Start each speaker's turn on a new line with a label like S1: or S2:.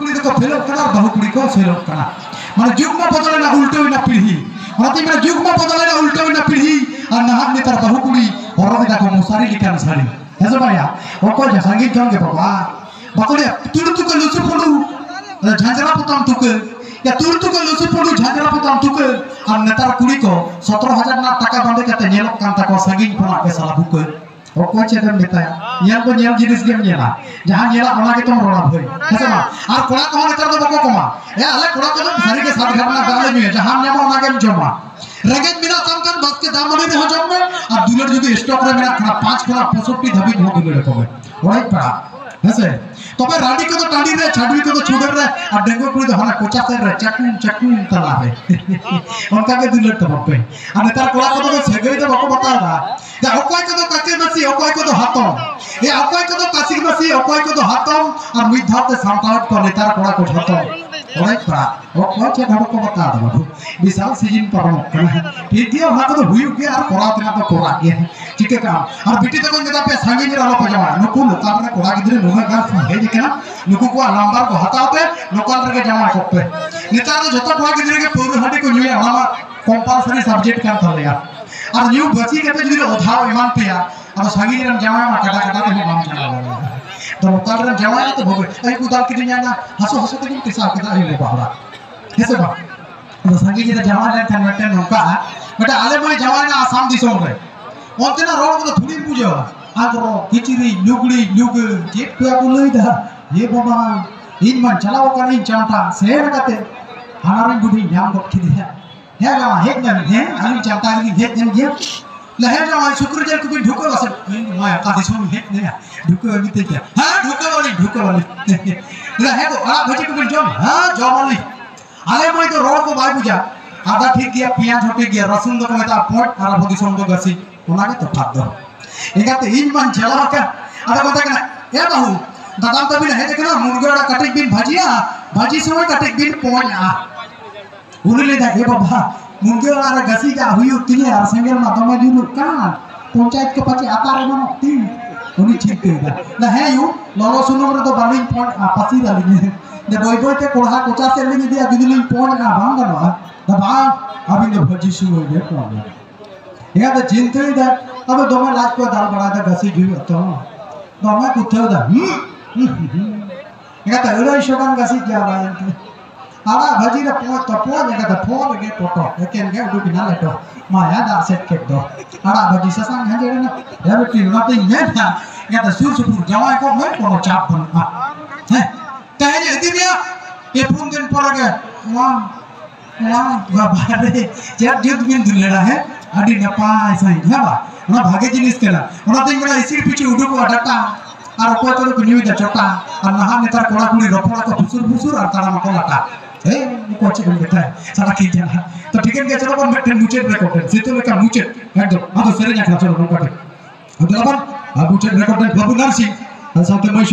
S1: को फेलो कना बहु कुड़ी को फेलो कना माने जुग में बदलेना उल्टे ना पीढ़ी माने माने जुग में बदलेना उल्टे ना पीढ़ी और नहात नेतार बहु कुड़ी औरत देखो मुसारी लिखन सारी ऐसा भाईया ओको जहांगीर खान के बाबा बकले तुरतु के लुसु पड़ू झांझरा पुताम तुके या तुरतु के लुसु पड़ू झांझरा पुताम तुके और नेतार कुड़ी को 17,000 ना टाका बांधे कते नेलो कान तको संगीन पना के साला बुके ओको चेदम बताया यहां को नियम जिनिस गेम नेला जहां नेला ओना के तुम रोड़ा भई ऐसा ना और कोड़ा को नेतार तो बको कमा ए आले कोड़ा को सारी के साथ घरना गाले में जहां नेमा ओना के जमा रेगेज मिला तमकन बस के दाम मने हो जम में और दुलर যদি स्टॉक रे मेरा 5 खड़ा 65 धबी हो दुलर को ओराई पड़ा ऐसे तबे राडी को तो टाडी रे छाडवी को तो छुडर रे और डेंगो कुड़ी तो हना कोचा से रे चक्कू तला रे उनका के दुलर तो बप्पे और नेतार कोड़ा को तो सेगई तो बको बता रहा या ओकोय को तो काचे बसी ओकोय को तो हाथों ये ओकोय को तो कासी बसी ओकोय को तो हाथों और मिट धाते सामतावट को नेतार कोड़ा को हाथों ओराई पड़ा ओकोय के घड़ को बता दो बाबू विशाल सीजन पर ठीक दियो ना तो हुई गया और कोड़ा तना तो कोड़ा गया ठीक है काम और बिटी तो नेता पे सांगी में रहो पजामा नुकु लोकाल रे कोड़ा गिदरे नुगा गा हे दिखना नुकु को नंबर को हटाते लोकाल रे जमा करते नेता तो जतो कोड़ा गिदरे के पूरे हटे को न्यू हमारा कंपलसरी सब्जेक्ट का था यार और न्यू बची के तो जो ओधाव ईमान पे और सांगी रे जमा मा कटा कटा के नाम चला तो लोकाल रे जमा तो भोगे ए कुदाल के दिया ना हसो हसो के पिसा के आई ले बाहर ऐसे बा तो सांगी रे जमा ले था नटे नोका बेटा आले भाई जमा ना आसाम दिसों रे ओते ना रोड को थुड़ी पूजो आगरो किचिरी लुगड़ी लुग जेट पे को लई दा ये बाबा इन मन चलाओ कनी चांटा सेर कते हमारी बुढ़ी नाम को खिदिया है गावा हेक न है आलू चांटा की हेक न ये लहे जावा शुक्र जल को ढुको बस माया का दिसो हेक ने ढुको वाली ते क्या हां ढुको वाली लहे को आ भजी को जो हां जो वाली आले मैं तो रोड को बाय पूजा आधा ठीक गया पियाज हटे गया रसुन दो मेता पोट और भदी सोम दो गसी ओना के तो फाद दो एगाते इन मन चला का आधा बता कना ए बाहू दादाम तभी है देखना मुर्गोड़ा कटिक बिन भाजिया भाजी समय कटिक बिन पोया उनले दा ए बाबा मुर्गोड़ा रे गसी का हुई उतनी यार संगेल मा तमे दिनु का पंचायत के पाछे आता रे मन तीन उनी ठीक केदा ना है यू ललो सुनो रे तो बालिंग पोट पासी डाली ने बोई बोई के कोढ़ा कोचा से ले दिया जुदुलिंग पोट का भांगा ना दबा अभी ने भजी सुनो दे पोया या तो चिंता ही दा अब दोमे लाज को दाल बड़ा दा गसी जुई तो दोमे कुथो दा या तो उड़ाई शोगान गसी क्या बाय आड़ा भजी रे पो जगह दा फोर गे टोटो एकेन गे उडु बिना लेटो माया दा सेट के दो आड़ा भजी ससांग हजे रे ना या बेटी नथिंग ने ना या तो सुरसुपुर जवाई को मैं कोनो चाप बन है कहे दिया ये फोन दिन पर गे वाह बाबा रे जब जुद बिन दुलेड़ा है अडी नपाय साई हेबा ना भागे जिनिस केला ओना दिन बड़ा इसी पीछे उडु को डाटा और कोई तो न्यू दा चोटा और नहा नेतार कोड़ा कुड़ी रफड़ा को फुसुर और तारा मको लाटा ए को अच्छे बन बैठा है सारा की जाना तो ठीक है चलो पर मैं मुचे रिकॉर्ड सीतो लेका मुचे एकदम अब सेरे जाखला चलो नोका अब अपन अब मुचे रिकॉर्ड बाबू नरसिंह साथे मैं